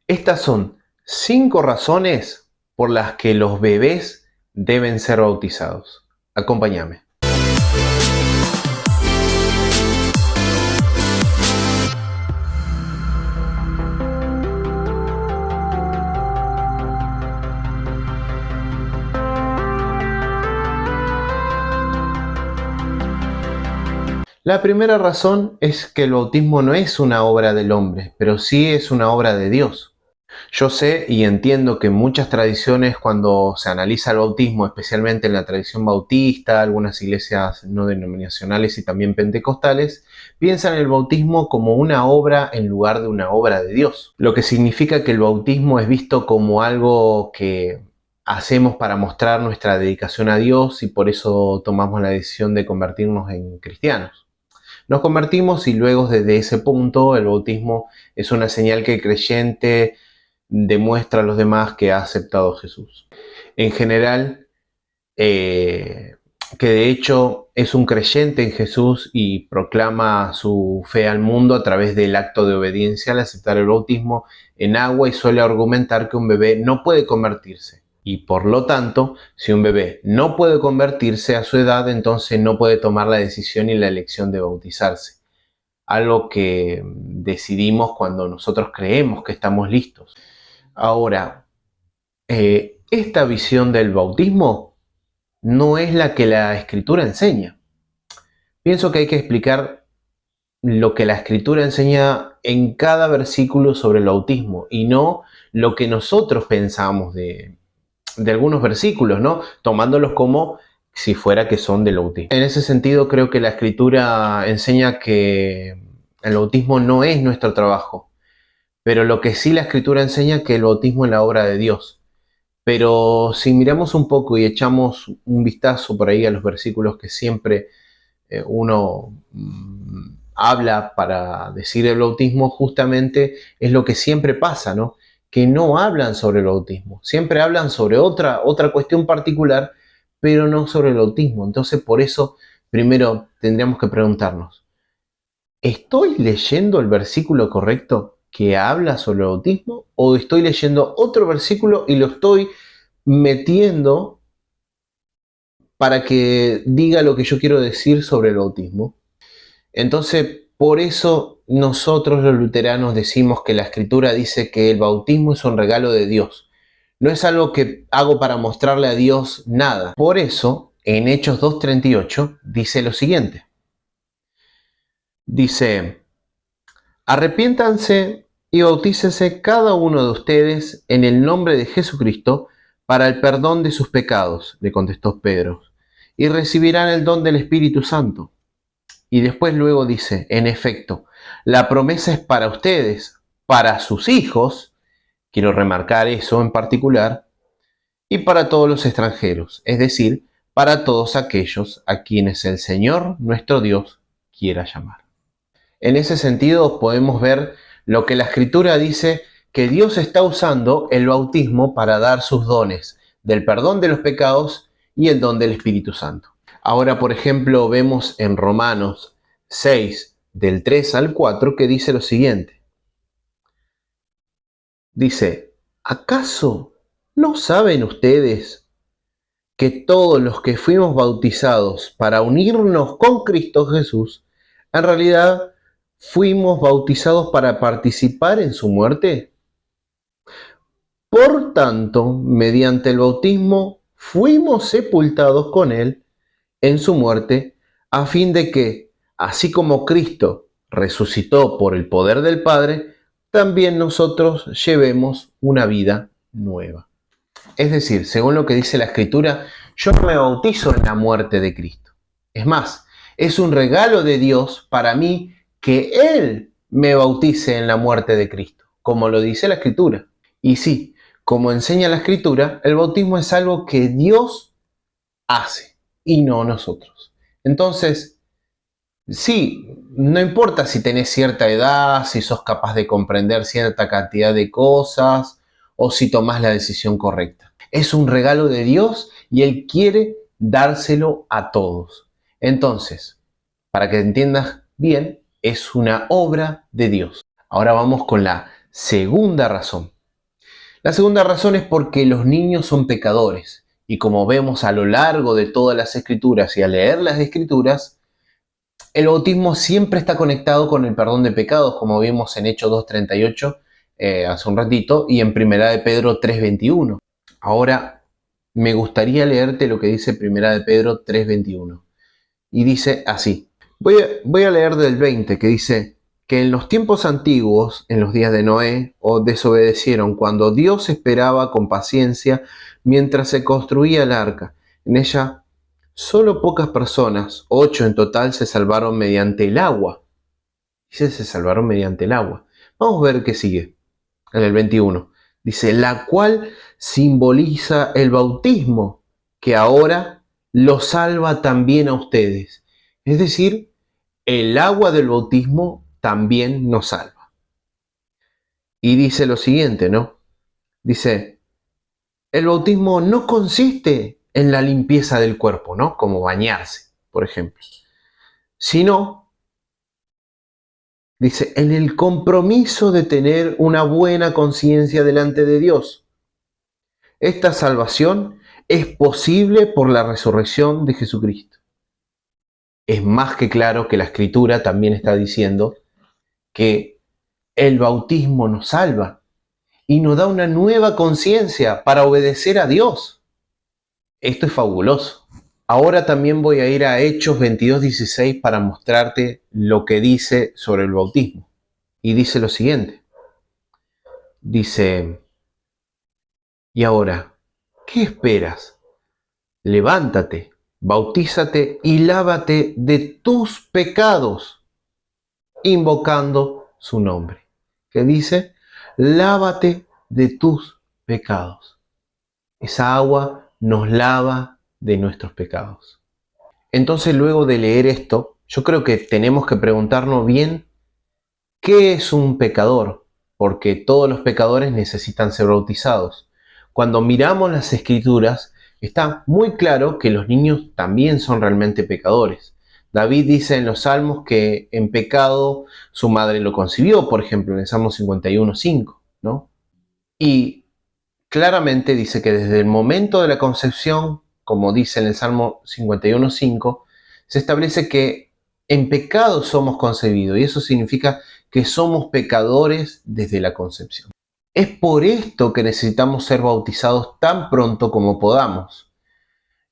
Estas son 5 razones por las que los bebés deben ser bautizados. Acompáñame. La primera razón es que el bautismo no es una obra del hombre, pero sí es una obra de Dios. Yo sé y entiendo que en muchas tradiciones, cuando se analiza el bautismo, especialmente en la tradición bautista, algunas iglesias no denominacionales y también pentecostales, piensan el bautismo como una obra en lugar de una obra de Dios. Lo que significa que el bautismo es visto como algo que hacemos para mostrar nuestra dedicación a Dios y por eso tomamos la decisión de convertirnos en cristianos. Nos convertimos y luego desde ese punto el bautismo es una señal que el creyente demuestra a los demás que ha aceptado a Jesús. En general, que de hecho es un creyente en Jesús y proclama su fe al mundo a través del acto de obediencia al aceptar el bautismo en agua y suele argumentar que un bebé no puede convertirse. Y por lo tanto, si un bebé no puede convertirse a su edad, entonces no puede tomar la decisión y la elección de bautizarse. Algo que decidimos cuando nosotros creemos que estamos listos. Ahora, esta visión del bautismo no es la que la Escritura enseña. Pienso que hay que explicar lo que la Escritura enseña en cada versículo sobre el bautismo y no lo que nosotros pensamos de algunos versículos, ¿no? Tomándolos como si fuera que son del bautismo. En ese sentido, creo que la Escritura enseña que el bautismo no es nuestro trabajo, pero lo que sí la Escritura enseña es que el bautismo es la obra de Dios. Pero si miramos un poco y echamos un vistazo por ahí a los versículos que siempre uno habla para decir el bautismo, justamente es lo que siempre pasa, ¿no? Que no hablan sobre el bautismo. Siempre hablan sobre otra cuestión particular, pero no sobre el bautismo. Entonces, por eso, primero tendríamos que preguntarnos, ¿estoy leyendo el versículo correcto que habla sobre el bautismo? ¿O estoy leyendo otro versículo y lo estoy metiendo para que diga lo que yo quiero decir sobre el bautismo? Entonces, por eso nosotros los luteranos decimos que la Escritura dice que el bautismo es un regalo de Dios. No es algo que hago para mostrarle a Dios nada. Por eso, en Hechos 2:38 dice lo siguiente. Dice, arrepiéntanse y bautícense cada uno de ustedes en el nombre de Jesucristo para el perdón de sus pecados, le contestó Pedro, y recibirán el don del Espíritu Santo. Y después luego dice, en efecto, la promesa es para ustedes, para sus hijos, quiero remarcar eso en particular, y para todos los extranjeros, es decir, para todos aquellos a quienes el Señor nuestro Dios quiera llamar. En ese sentido podemos ver lo que la Escritura dice, que Dios está usando el bautismo para dar sus dones del perdón de los pecados y el don del Espíritu Santo. Ahora, por ejemplo, vemos en Romanos 6, del 3 al 4, que dice lo siguiente. Dice, ¿acaso no saben ustedes que todos los que fuimos bautizados para unirnos con Cristo Jesús, en realidad fuimos bautizados para participar en su muerte? Por tanto, mediante el bautismo fuimos sepultados con él en su muerte, a fin de que, así como Cristo resucitó por el poder del Padre, también nosotros llevemos una vida nueva. Es decir, según lo que dice la Escritura, yo no me bautizo en la muerte de Cristo. Es más, es un regalo de Dios para mí que Él me bautice en la muerte de Cristo, como lo dice la Escritura. Y sí, como enseña la Escritura, el bautismo es algo que Dios hace y no nosotros. Entonces, sí, no importa si tenés cierta edad, si sos capaz de comprender cierta cantidad de cosas o si tomás la decisión correcta. Es un regalo de Dios y Él quiere dárselo a todos. Entonces, para que entiendas bien, es una obra de Dios. Ahora vamos con la segunda razón. La segunda razón es porque los niños son pecadores. Y como vemos a lo largo de todas las escrituras y al leer las escrituras, el bautismo siempre está conectado con el perdón de pecados, como vimos en Hechos 2:38 hace un ratito y en Primera de Pedro 3:21. Ahora me gustaría leerte lo que dice Primera de Pedro 3:21. Y dice así. Voy a leer del 20, que dice que en los tiempos antiguos, en los días de Noé, desobedecieron cuando Dios esperaba con paciencia mientras se construía el arca. En ella solo pocas personas, 8 en total, se salvaron mediante el agua. Dice, se salvaron mediante el agua. Vamos a ver qué sigue en el 21. Dice, la cual simboliza el bautismo, que ahora lo salva también a ustedes. Es decir, el agua del bautismo también nos salva. Y dice lo siguiente, ¿no? Dice, el bautismo no consiste en la limpieza del cuerpo, ¿no? Como bañarse, por ejemplo, sino, dice, en el compromiso de tener una buena conciencia delante de Dios. Esta salvación es posible por la resurrección de Jesucristo. Es más que claro que la Escritura también está diciendo que el bautismo nos salva y nos da una nueva conciencia para obedecer a Dios. Esto es fabuloso. Ahora también voy a ir a Hechos 22:16 para mostrarte lo que dice sobre el bautismo. Y dice lo siguiente. Dice, y ahora, ¿qué esperas? Levántate, bautízate y lávate de tus pecados, invocando su nombre. ¿Qué dice? Lávate de tus pecados. Esa agua nos lava de nuestros pecados. Entonces, luego de leer esto, yo creo que tenemos que preguntarnos bien qué es un pecador, porque todos los pecadores necesitan ser bautizados. Cuando miramos las escrituras, está muy claro que los niños también son realmente pecadores. David dice en los Salmos que en pecado su madre lo concibió, por ejemplo, en el Salmo 51:5, ¿no? Y claramente dice que desde el momento de la concepción, como dice en el Salmo 51:5, se establece que en pecado somos concebidos y eso significa que somos pecadores desde la concepción. Es por esto que necesitamos ser bautizados tan pronto como podamos.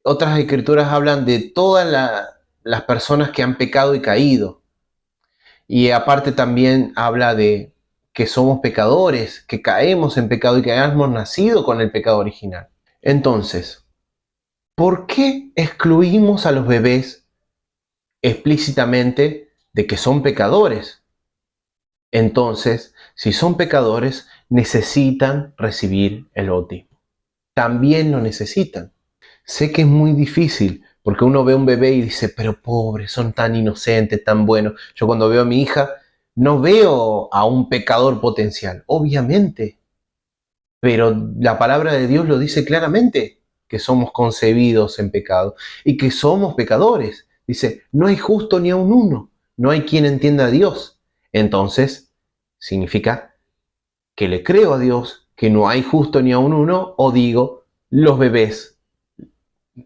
Otras escrituras hablan de todas las personas que han pecado y caído. Y aparte también habla de que somos pecadores, que caemos en pecado y que hayamos nacido con el pecado original. Entonces, ¿por qué excluimos a los bebés explícitamente de que son pecadores? Entonces, si son pecadores, necesitan recibir el bautismo. También lo necesitan. Sé que es muy difícil, porque uno ve a un bebé y dice, pero pobre, son tan inocentes, tan buenos. Yo cuando veo a mi hija, no veo a un pecador potencial, obviamente. Pero la palabra de Dios lo dice claramente, que somos concebidos en pecado y que somos pecadores. Dice, no hay justo ni aun uno, no hay quien entienda a Dios. Entonces, significa que le creo a Dios, que no hay justo ni aun uno, o digo, los bebés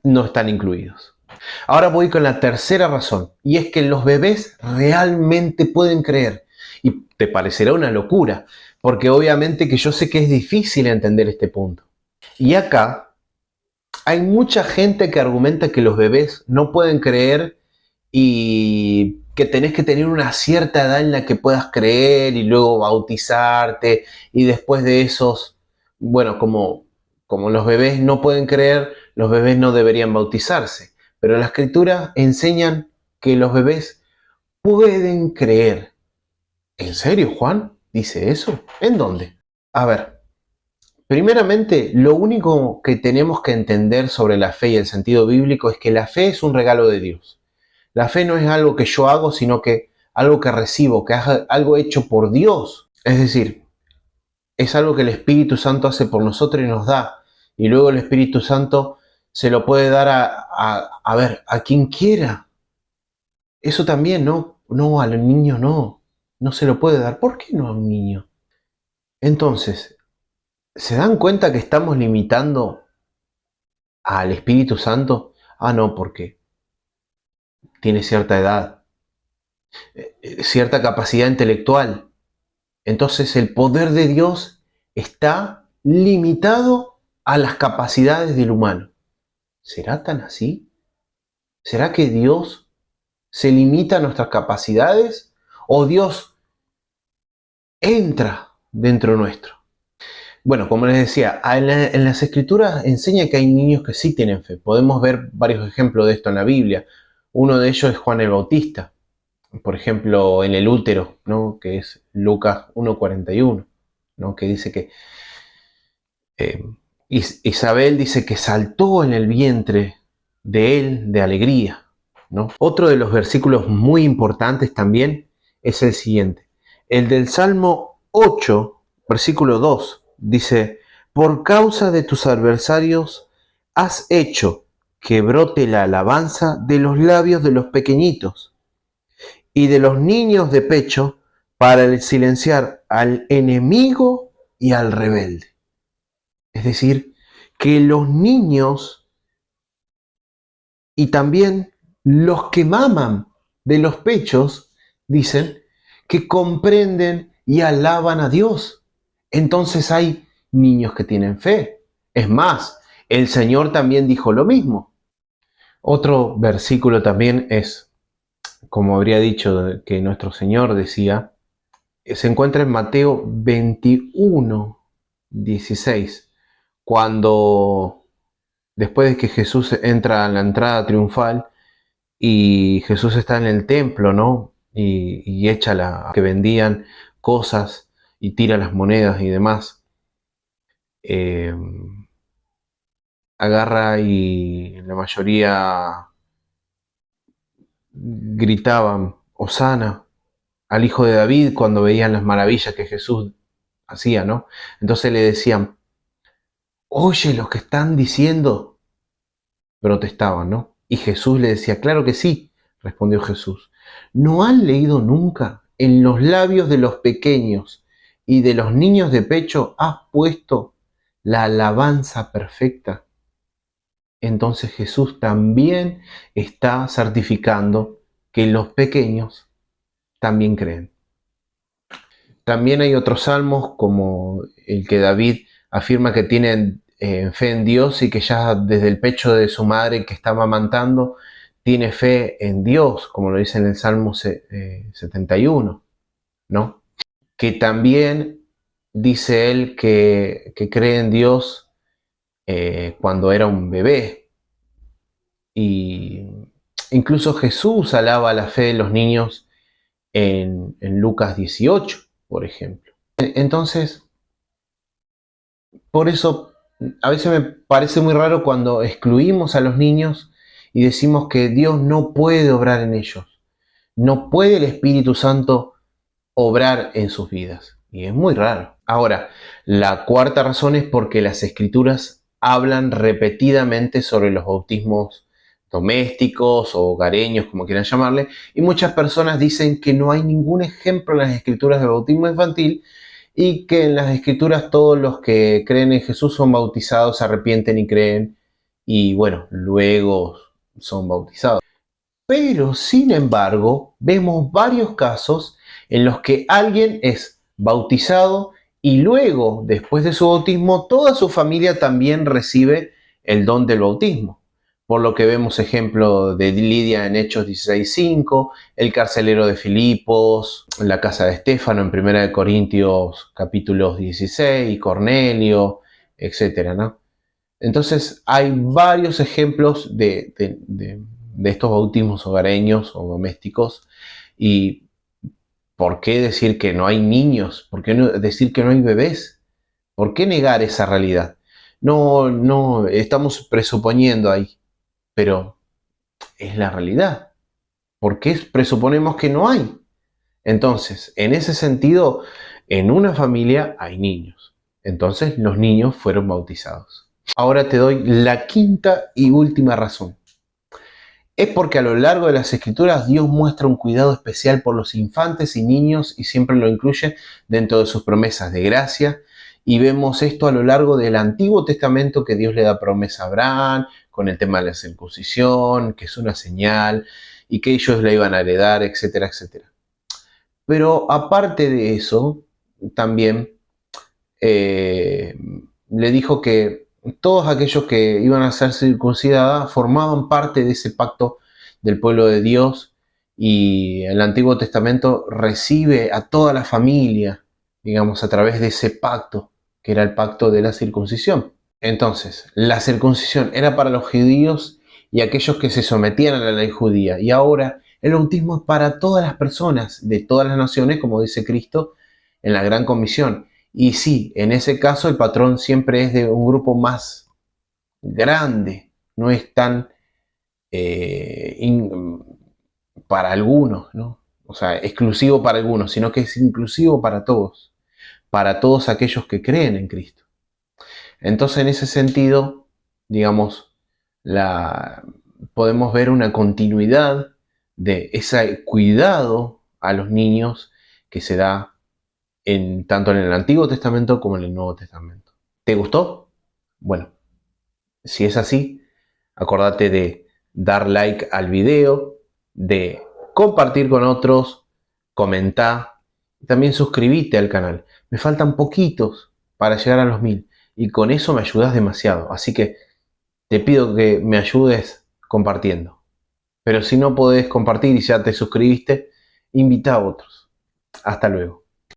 no están incluidos. Ahora voy con la tercera razón, y es que los bebés realmente pueden creer. Y te parecerá una locura, porque obviamente que yo sé que es difícil entender este punto. Y acá hay mucha gente que argumenta que los bebés no pueden creer y que tenés que tener una cierta edad en la que puedas creer y luego bautizarte y después de esos, bueno, como los bebés no pueden creer, los bebés no deberían bautizarse. Pero las escrituras enseñan que los bebés pueden creer. ¿En serio, Juan? ¿Dice eso? ¿En dónde? A ver, primeramente, lo único que tenemos que entender sobre la fe y el sentido bíblico es que la fe es un regalo de Dios. La fe no es algo que yo hago, sino que algo que recibo, que es algo hecho por Dios. Es decir, es algo que el Espíritu Santo hace por nosotros y nos da. Y luego el Espíritu Santo se lo puede dar a quien quiera. Eso también, ¿no? No, a los niños no. No se lo puede dar. ¿Por qué no a un niño? Entonces, ¿Se dan cuenta que estamos limitando al Espíritu Santo? Ah, no, porque tiene cierta edad, cierta capacidad intelectual. Entonces el poder de Dios está limitado a las capacidades del humano. ¿Será tan así? ¿Será que Dios se limita a nuestras capacidades? ¿O Dios entra dentro nuestro? Bueno, como les decía, en las escrituras enseña que hay niños que sí tienen fe. Podemos ver varios ejemplos de esto en la Biblia. Uno de ellos es Juan el Bautista, por ejemplo, en el útero, ¿no? Que es Lucas 1:41, ¿no? Que dice que eh, Isabel dice que saltó en el vientre de él de alegría, ¿no? Otro de los versículos muy importantes también es el siguiente, el del Salmo 8, versículo 2, dice, por causa de tus adversarios has hecho que brote la alabanza de los labios de los pequeñitos y de los niños de pecho para silenciar al enemigo y al rebelde. Es decir, que los niños y también los que maman de los pechos, dicen, que comprenden y alaban a Dios. Entonces hay niños que tienen fe. Es más, el Señor también dijo lo mismo. Otro versículo también es, como habría dicho que nuestro Señor decía, se encuentra en Mateo 21:16, cuando después de que Jesús entra a la entrada triunfal y Jesús está en el templo, ¿no? Y echa que vendían cosas y tira las monedas y demás. Eh, Agarra y la mayoría gritaban, Hosana al Hijo de David, cuando veían las maravillas que Jesús hacía, ¿no? Entonces le decían, oye lo que están diciendo, protestaban, ¿no? Y Jesús le decía, claro que sí, respondió Jesús. ¿No han leído nunca en los labios de los pequeños y de los niños de pecho has puesto la alabanza perfecta? Entonces Jesús también está certificando que los pequeños también creen. También hay otros salmos como el que David afirma que tiene fe en Dios y que ya desde el pecho de su madre que está amamantando tiene fe en Dios, como lo dice en el Salmo 71, ¿no? Que también dice él que cree en Dios cuando era un bebé. Y incluso Jesús alaba la fe de los niños en Lucas 18, por ejemplo. Entonces, por eso a veces me parece muy raro cuando excluimos a los niños y decimos que Dios no puede obrar en ellos. No puede el Espíritu Santo obrar en sus vidas. Y es muy raro. Ahora, la cuarta razón es porque las Escrituras hablan repetidamente sobre los bautismos domésticos o hogareños, como quieran llamarle, y muchas personas dicen que no hay ningún ejemplo en las Escrituras de bautismo infantil y que en las Escrituras todos los que creen en Jesús son bautizados, se arrepienten y creen, y bueno, luego son bautizados. Pero, sin embargo, vemos varios casos en los que alguien es bautizado y luego, después de su bautismo, toda su familia también recibe el don del bautismo. Por lo que vemos ejemplo de Lidia en Hechos 16:5, el carcelero de Filipos, la casa de Estéfano en 1 Corintios capítulos 16, y Cornelio, etc., ¿no? Entonces hay varios ejemplos de estos bautismos hogareños o domésticos. ¿Y por qué decir que no hay niños? ¿Por qué decir que no hay bebés? ¿Por qué negar esa realidad? No, estamos presuponiendo ahí, pero es la realidad. ¿Por qué presuponemos que no hay? Entonces, en ese sentido, en una familia hay niños. Entonces, los niños fueron bautizados. Ahora te doy la quinta y última razón. Es porque a lo largo de las Escrituras Dios muestra un cuidado especial por los infantes y niños y siempre lo incluye dentro de sus promesas de gracia Y vemos esto a lo largo del Antiguo Testamento, que Dios le da promesa a Abraham, con el tema de la circuncisión, que es una señal, y que ellos la iban a heredar, etcétera, etcétera. Pero aparte de eso, también le dijo que todos aquellos que iban a ser circuncidados formaban parte de ese pacto del pueblo de Dios, y el Antiguo Testamento recibe a toda la familia, digamos, a través de ese pacto, que era el pacto de la circuncisión. Entonces, la circuncisión era para los judíos y aquellos que se sometían a la ley judía, y ahora el bautismo es para todas las personas de todas las naciones, como dice Cristo en la Gran Comisión. Y sí, en ese caso el patrón siempre es de un grupo más grande, no es tan para algunos, ¿no? O sea, exclusivo para algunos, sino que es inclusivo para todos aquellos que creen en Cristo. Entonces, en ese sentido, digamos, podemos ver una continuidad de ese cuidado a los niños que se da tanto en el Antiguo Testamento como en el Nuevo Testamento. ¿Te gustó? Bueno, si es así, acordate de dar like al video, de compartir con otros, comentar, también suscribite al canal. Me faltan poquitos para llegar a los 1000 y con eso me ayudas demasiado. Así que te pido que me ayudes compartiendo. Pero si no podés compartir y ya te suscribiste, invita a otros. Hasta luego.